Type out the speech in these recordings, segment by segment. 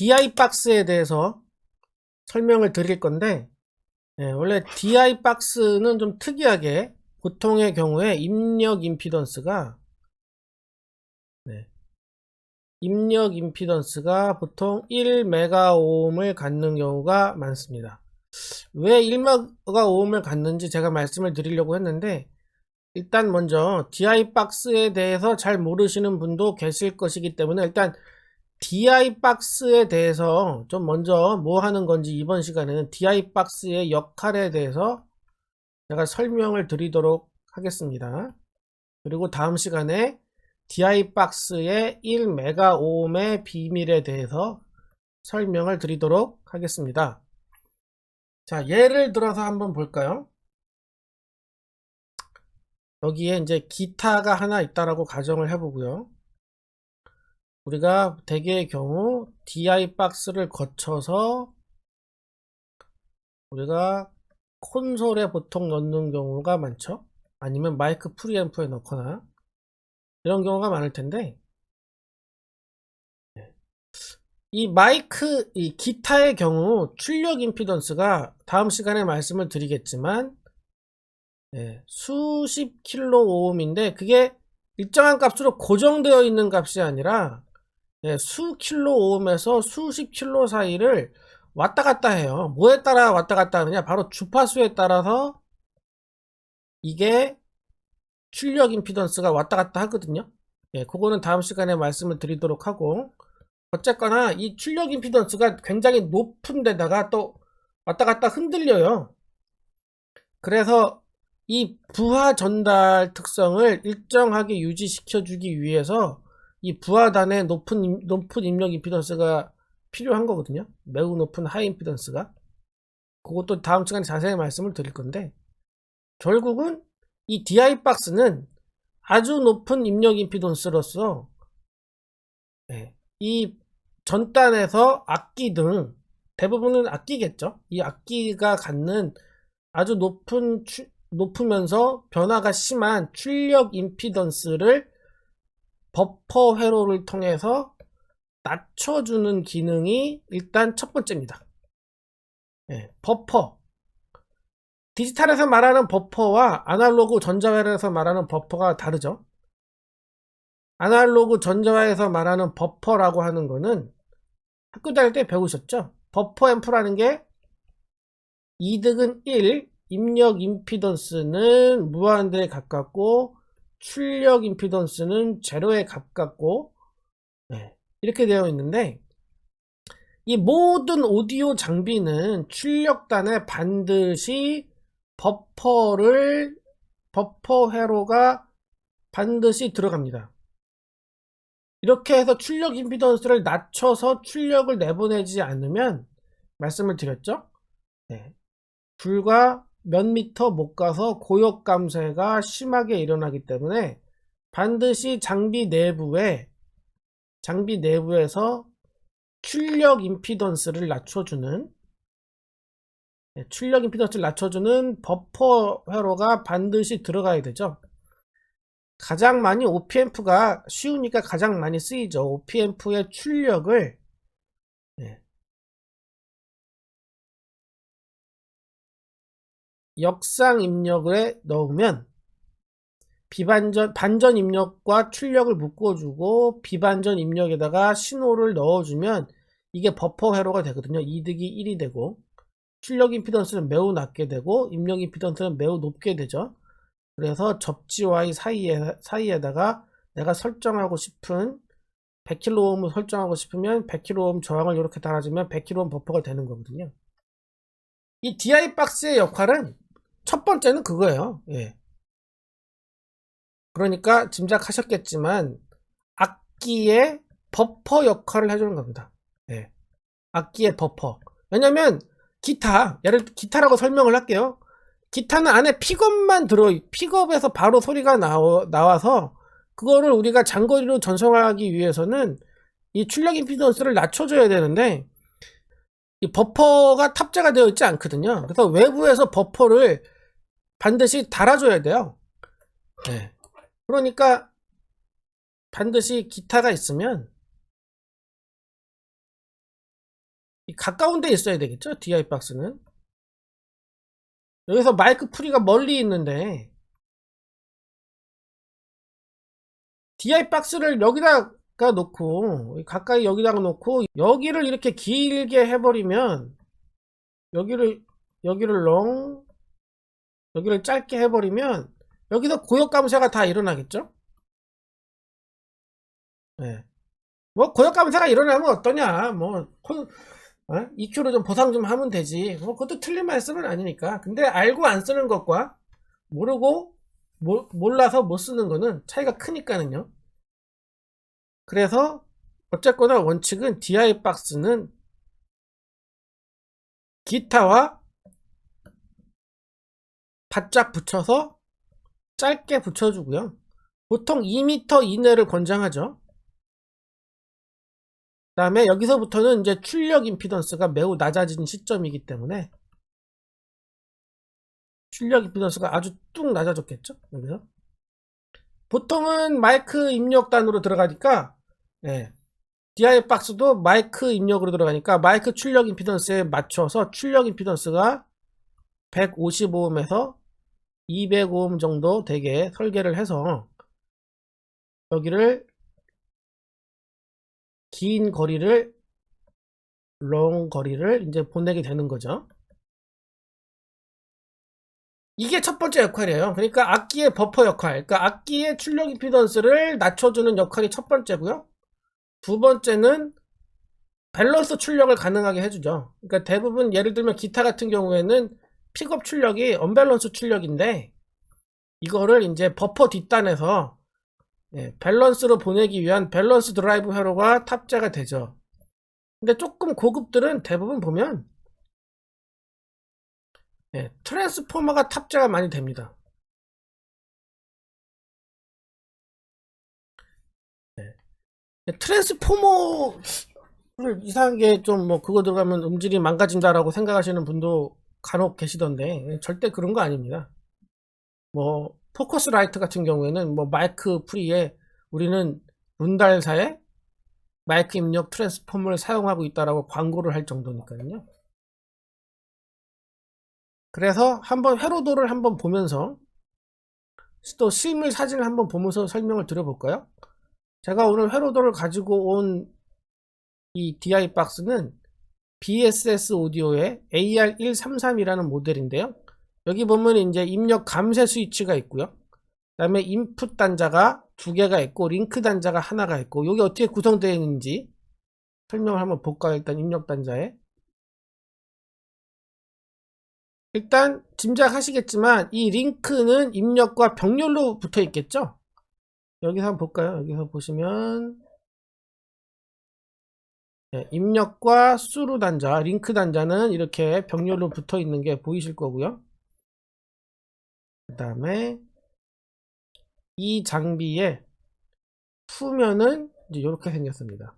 DI 박스에 대해서 설명을 드릴 건데, 원래 DI 박스는 좀 특이하게 보통의 경우에 입력 임피던스가 보통 1메가옴을 갖는 경우가 많습니다. 왜 1메가옴을 갖는지 제가 말씀을 드리려고 했는데, 일단 먼저 DI 박스에 대해서 잘 모르시는 분도 계실 것이기 때문에 일단 DI 박스에 대해서 좀 먼저 뭐 하는 건지 이번 시간에는 DI 박스의 역할에 대해서 제가 설명을 드리도록 하겠습니다. 그리고 다음 시간에 DI 박스의 1메가옴의 비밀에 대해서 설명을 드리도록 하겠습니다. 자, 예를 들어서 한번 볼까요? 여기에 이제 기타가 하나 있다라고 가정을 해보고요. 우리가 대개의 경우 DI 박스를 거쳐서 우리가 콘솔에 보통 넣는 경우가 많죠. 아니면 마이크 프리앰프에 넣거나 이런 경우가 많을 텐데, 이 기타의 경우 출력 임피던스가 다음 시간에 말씀을 드리겠지만 수십 킬로 오음인데 그게 일정한 값으로 고정되어 있는 값이 아니라 수 킬로 오음에서 수십 킬로 사이를 왔다 갔다 해요. 뭐에 따라 왔다 갔다 하느냐? 바로 주파수에 따라서 이게 출력 임피던스가 왔다 갔다 하거든요. 그거는 다음 시간에 말씀을 드리도록 하고, 어쨌거나 이 출력 임피던스가 굉장히 높은 데다가 또 왔다 갔다 흔들려요. 그래서 이 부하 전달 특성을 일정하게 유지시켜 주기 위해서 이 부하단의 높은 입력 임피던스가 필요한 거거든요. 매우 높은 하이 임피던스가. 그것도 다음 시간에 자세히 말씀을 드릴 건데, 결국은 이 DI 박스는 아주 높은 입력 임피던스로서 이 전단에서 악기 등 대부분은 악기겠죠. 이 악기가 갖는 아주 높으면서 변화가 심한 출력 임피던스를 버퍼 회로를 통해서 낮춰주는 기능이 일단 첫 번째입니다. 버퍼. 디지털에서 말하는 버퍼와 아날로그 전자회로에서 말하는 버퍼가 다르죠. 아날로그 전자회로에서 말하는 버퍼라고 하는 거는 학교 다닐 때 배우셨죠? 버퍼 앰프라는 게 이득은 1, 입력 임피던스는 무한대에 가깝고 출력 임피던스는 제로에 가깝고 이렇게 되어 있는데, 이 모든 오디오 장비는 출력단에 반드시 버퍼 회로가 반드시 들어갑니다. 이렇게 해서 출력 임피던스를 낮춰서 출력을 내보내지 않으면, 말씀을 드렸죠? 불과 몇 미터 못 가서 고역 감쇄가 심하게 일어나기 때문에 반드시 장비 내부에서 출력 임피던스를 낮춰주는 버퍼 회로가 반드시 들어가야 되죠. 가장 많이 OP앰프가 쉬우니까 가장 많이 쓰이죠. OP앰프의 출력을 역상 입력에 넣으면 반전 입력과 출력을 묶어주고 비반전 입력에다가 신호를 넣어주면 이게 버퍼 회로가 되거든요. 이득이 1이 되고 출력 임피던스는 매우 낮게 되고 입력 임피던스는 매우 높게 되죠. 그래서 접지와 사이에다가 내가 설정하고 싶은 100kΩ을 설정하고 싶으면 100kΩ 저항을 이렇게 달아주면 100kΩ 버퍼가 되는 거거든요. 이 DI 박스의 역할은 첫 번째는 그거예요. 그러니까 짐작하셨겠지만 악기의 버퍼 역할을 해주는 겁니다. 악기의 버퍼. 왜냐면 기타라고 설명을 할게요. 기타는 안에 픽업만 픽업에서 바로 소리가 나와서 그거를 우리가 장거리로 전송하기 위해서는 이 출력 임피던스를 낮춰줘야 되는데, 이 버퍼가 탑재가 되어 있지 않거든요. 그래서 외부에서 버퍼를 반드시 달아줘야 돼요. 그러니까 반드시 기타가 있으면 가까운 데 있어야 되겠죠? DI 박스는. 여기서 마이크 프리가 멀리 있는데 DI 박스를 여기다가 놓고 가까이 여기다가 놓고 여기를 이렇게 길게 해버리면 여기를 롱 여기를 짧게 해버리면 여기서 고역 감쇄가 다 일어나겠죠? 네. 뭐 고역 감쇄가 일어나면 어떠냐? 뭐 EQ로 좀 보상 좀 하면 되지. 뭐 그것도 틀린 말씀은 아니니까. 근데 알고 안 쓰는 것과 모르고 몰라서 못 쓰는 거는 차이가 크니까는요. 그래서 어쨌거나 원칙은 DI 박스는 기타와 바짝 붙여서 짧게 붙여주고요. 보통 2m 이내를 권장하죠. 그 다음에 여기서부터는 이제 출력 임피던스가 매우 낮아진 시점이기 때문에 출력 임피던스가 아주 뚝 낮아졌겠죠. 여기서 보통은 마이크 입력단으로 들어가니까 DI 박스도 마이크 입력으로 들어가니까 마이크 출력 임피던스에 맞춰서 출력 임피던스가 155ohm에서 200ohm 정도 되게 설계를 해서 여기를 긴 거리를 롱 거리를 이제 보내게 되는 거죠. 이게 첫 번째 역할이에요. 그러니까 악기의 버퍼 역할, 그러니까 악기의 출력 임피던스를 낮춰주는 역할이 첫 번째고요. 두 번째는 밸런스 출력을 가능하게 해주죠. 그러니까 대부분 예를 들면 기타 같은 경우에는 픽업 출력이 언밸런스 출력인데 이거를 이제 버퍼 뒷단에서 밸런스로 보내기 위한 밸런스 드라이브 회로가 탑재가 되죠. 근데 조금 고급들은 대부분 보면 트랜스포머가 탑재가 많이 됩니다. 트랜스포머를 이상하게 좀 뭐 그거 들어가면 음질이 망가진다라고 생각하시는 분도 간혹 계시던데 절대 그런 거 아닙니다. 뭐 포커스라이트 같은 경우에는 뭐 마이크 프리에 우리는 문달사의 마이크 입력 트랜스포머를 사용하고 있다라고 광고를 할 정도니까요. 그래서 한번 회로도를 한번 보면서 또 실물 사진을 한번 보면서 설명을 드려볼까요? 제가 오늘 회로도를 가지고 온 이 DI 박스는 BSS 오디오의 AR133이라는 모델인데요. 여기 보면 이제 입력 감쇄 스위치가 있고요. 그 다음에 인풋 단자가 두 개가 있고 링크 단자가 하나가 있고 여기 어떻게 구성되어 있는지 설명을 한번 볼까요? 일단 입력 단자에 일단 짐작하시겠지만 이 링크는 입력과 병렬로 붙어 있겠죠? 여기서 한번 볼까요? 여기서 보시면 입력과 수루 단자, 링크 단자는 이렇게 병렬로 붙어 있는 게 보이실 거고요. 그 다음에 이 장비의 후면은 이제 이렇게 생겼습니다.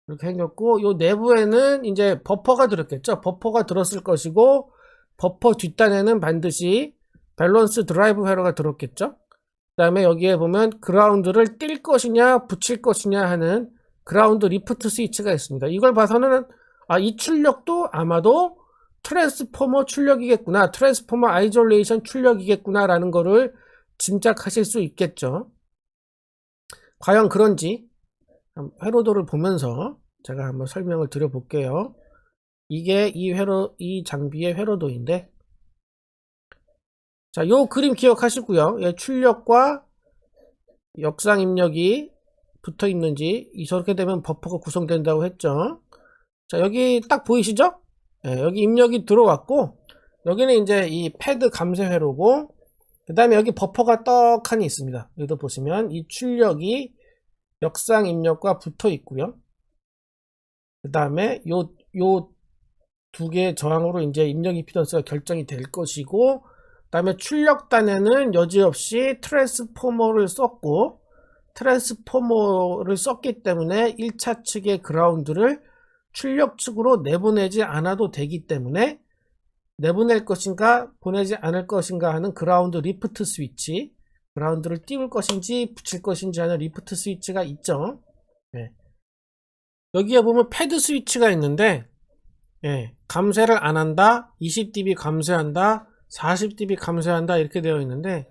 이렇게 생겼고 요 내부에는 이제 버퍼가 들었겠죠. 버퍼가 들었을 것이고 버퍼 뒷단에는 반드시 밸런스 드라이브 회로가 들었겠죠. 그 다음에 여기에 보면 그라운드를 뛸 것이냐 붙일 것이냐 하는 그라운드 리프트 스위치가 있습니다. 이걸 봐서는 이 출력도 아마도 트랜스포머 출력이겠구나, 트랜스포머 아이솔레이션 출력이겠구나 라는 거를 짐작하실 수 있겠죠. 과연 그런지 회로도를 보면서 제가 한번 설명을 드려 볼게요. 이게 이 장비의 회로도인데, 자, 요 그림 기억하시고요. 출력과 역상 입력이 붙어 있는지, 저렇게 되면 버퍼가 구성된다고 했죠. 자, 여기 딱 보이시죠? 여기 입력이 들어왔고, 여기는 이제 이 패드 감쇄 회로고, 그 다음에 여기 버퍼가 떡하니 있습니다. 여기도 보시면 이 출력이 역상 입력과 붙어 있고요. 그 다음에 요 두 개의 저항으로 이제 입력 임피던스가 결정이 될 것이고, 그 다음에 출력단에는 여지없이 트랜스포머를 썼고, 트랜스포머를 썼기 때문에 1차 측의 그라운드를 출력 측으로 내보내지 않아도 되기 때문에 내보낼 것인가 보내지 않을 것인가 하는 그라운드 리프트 스위치, 그라운드를 띄울 것인지 붙일 것인지 하는 리프트 스위치가 있죠. 여기에 보면 패드 스위치가 있는데, 예, 감쇄를 안 한다, 20dB 감쇄한다, 40dB 감쇄한다, 이렇게 되어 있는데,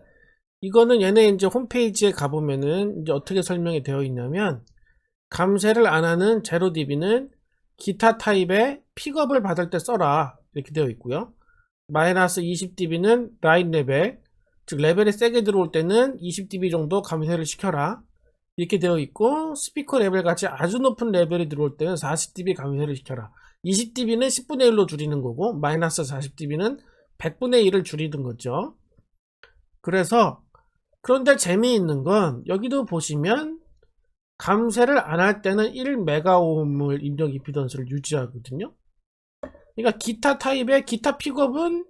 이거는 얘네 이제 홈페이지에 가보면은 이제 어떻게 설명이 되어 있냐면, 감쇄를 안 하는 0dB는 기타 타입의 픽업을 받을 때 써라, 이렇게 되어 있고요. 마이너스 20dB는 라인 레벨, 즉 레벨이 세게 들어올 때는 20dB 정도 감쇄를 시켜라, 이렇게 되어 있고, 스피커 레벨 같이 아주 높은 레벨이 들어올 때는 40dB 감쇄를 시켜라. 20dB는 10분의 1로 줄이는 거고, 마이너스 40dB는 100분의 1을 줄이는 거죠. 그래서, 그런데 재미있는 건, 여기도 보시면, 감쇄를 안 할 때는 1메가옴을 입력 임피던스를 유지하거든요. 그러니까 기타 타입의 기타 픽업은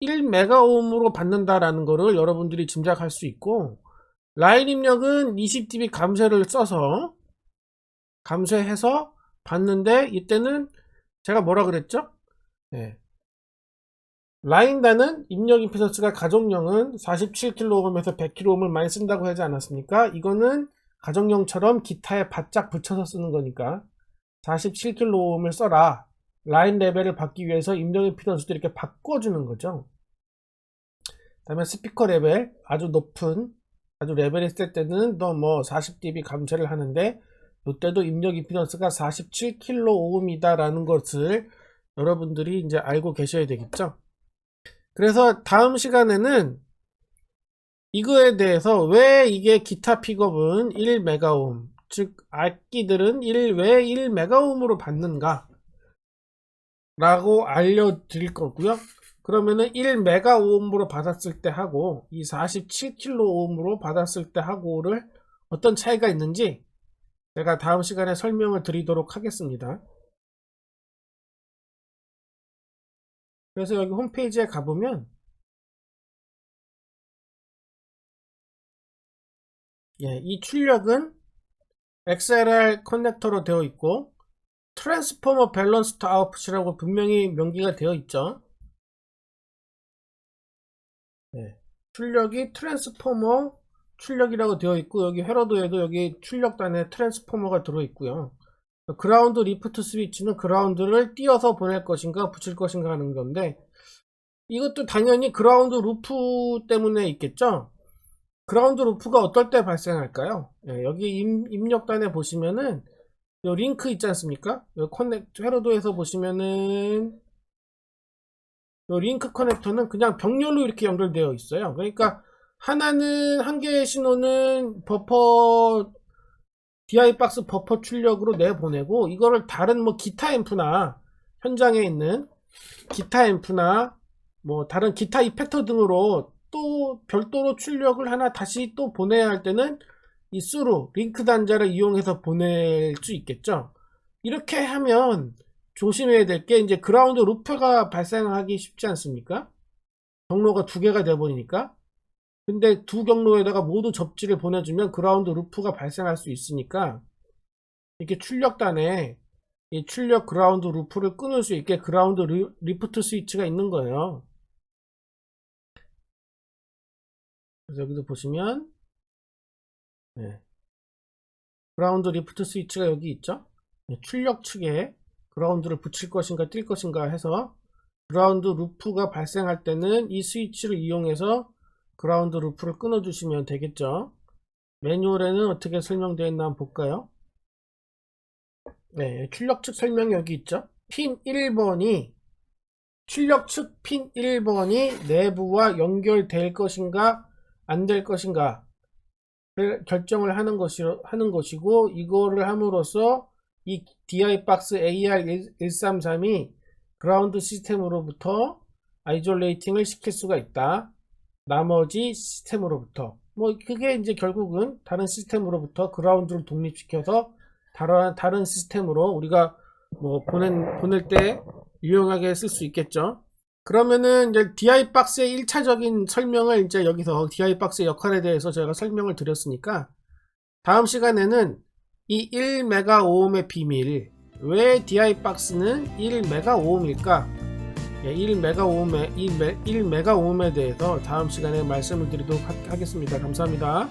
1메가옴으로 받는다라는 거를 여러분들이 짐작할 수 있고, 라인 입력은 20dB 감쇄를 써서 감쇄해서 받는데, 이때는 제가 뭐라 그랬죠? 네. 라인단은 입력 임피던스가 가정용은 47kΩ에서 100kΩ을 많이 쓴다고 하지 않았습니까? 이거는 가정용처럼 기타에 바짝 붙여서 쓰는 거니까 47kΩ을 써라. 라인 레벨을 받기 위해서 입력 임피던스도 이렇게 바꿔주는 거죠. 그 다음에 스피커 레벨, 아주 높은, 아주 레벨이 셀 때는 더 뭐 40dB 감쇄를 하는데, 이때도 입력 임피던스가 47kΩ이다 라는 것을 여러분들이 이제 알고 계셔야 되겠죠. 그래서 다음 시간에는 이거에 대해서 왜 이게 기타 픽업은 1메가옴, 즉 악기들은 왜 1메가옴으로 받는가 라고 알려드릴 거고요. 그러면은 1메가옴으로 받았을 때 하고 이 47kΩ으로 받았을 때 하고를 어떤 차이가 있는지 제가 다음 시간에 설명을 드리도록 하겠습니다. 그래서 여기 홈페이지에 가보면, 예, 이 출력은 XLR 커넥터로 되어 있고 트랜스포머 밸런스드 아웃풋이라고 분명히 명기가 되어 있죠. 네, 출력이 트랜스포머 출력이라고 되어 있고, 여기 회로도에도 여기 출력단에 트랜스포머가 들어 있고요. 그라운드 리프트 스위치는 그라운드를 띄어서 보낼 것인가 붙일 것인가 하는 건데, 이것도 당연히 그라운드 루프 때문에 있겠죠. 그라운드 루프가 어떨 때 발생할까요? 네, 여기 입력단에 보시면은 요 링크 있지 않습니까? 요 회로도에서 보시면은 요 링크 커넥터는 그냥 병렬로 이렇게 연결되어 있어요. 그러니까 하나는 한 개의 신호는 버퍼 DI 박스 버퍼 출력으로 내보내고, 이거를 다른 뭐 기타 앰프나 현장에 있는 기타 앰프나 뭐 다른 기타 이펙터 등으로 또 별도로 출력을 하나 다시 또 보내야 할 때는 이 수루 링크 단자를 이용해서 보낼 수 있겠죠. 이렇게 하면 조심해야 될 게, 이제 그라운드 루프가 발생하기 쉽지 않습니까? 경로가 두 개가 돼버리니까. 근데 두 경로에다가 모두 접지를 보내주면 그라운드 루프가 발생할 수 있으니까, 이렇게 출력단에 이 출력 그라운드 루프를 끊을 수 있게 그라운드 리프트 스위치가 있는 거예요. 그래서 여기도 보시면, 네, 그라운드 리프트 스위치가 여기 있죠. 네, 출력 측에 그라운드를 붙일 것인가 뛸 것인가 해서 그라운드 루프가 발생할 때는 이 스위치를 이용해서 그라운드 루프를 끊어 주시면 되겠죠. 매뉴얼에는 어떻게 설명되어 있나 한번 볼까요? 네, 출력 측 설명이 여기 있죠. 핀 1번이 출력 측 핀 1번이 내부와 연결될 것인가 안 될 것인가 결정을 하는 것이고, 이거를 함으로써 이 DI 박스 AR133이 그라운드 시스템으로부터 아이솔레이팅을 시킬 수가 있다. 나머지 시스템으로부터, 뭐 그게 이제 결국은 다른 시스템으로부터 그라운드를 독립시켜서 다른 시스템으로 우리가 뭐 보낼 때 유용하게 쓸 수 있겠죠. 그러면은 이제 DI 박스의 1차적인 설명을 이제 여기서 DI 박스의 역할에 대해서 제가 설명을 드렸으니까, 다음 시간에는 이 1메가오음의 비밀, 왜 DI 박스는 1메가오음일까? 1메가오음에 대해서 다음 시간에 말씀을 드리도록 하겠습니다. 감사합니다.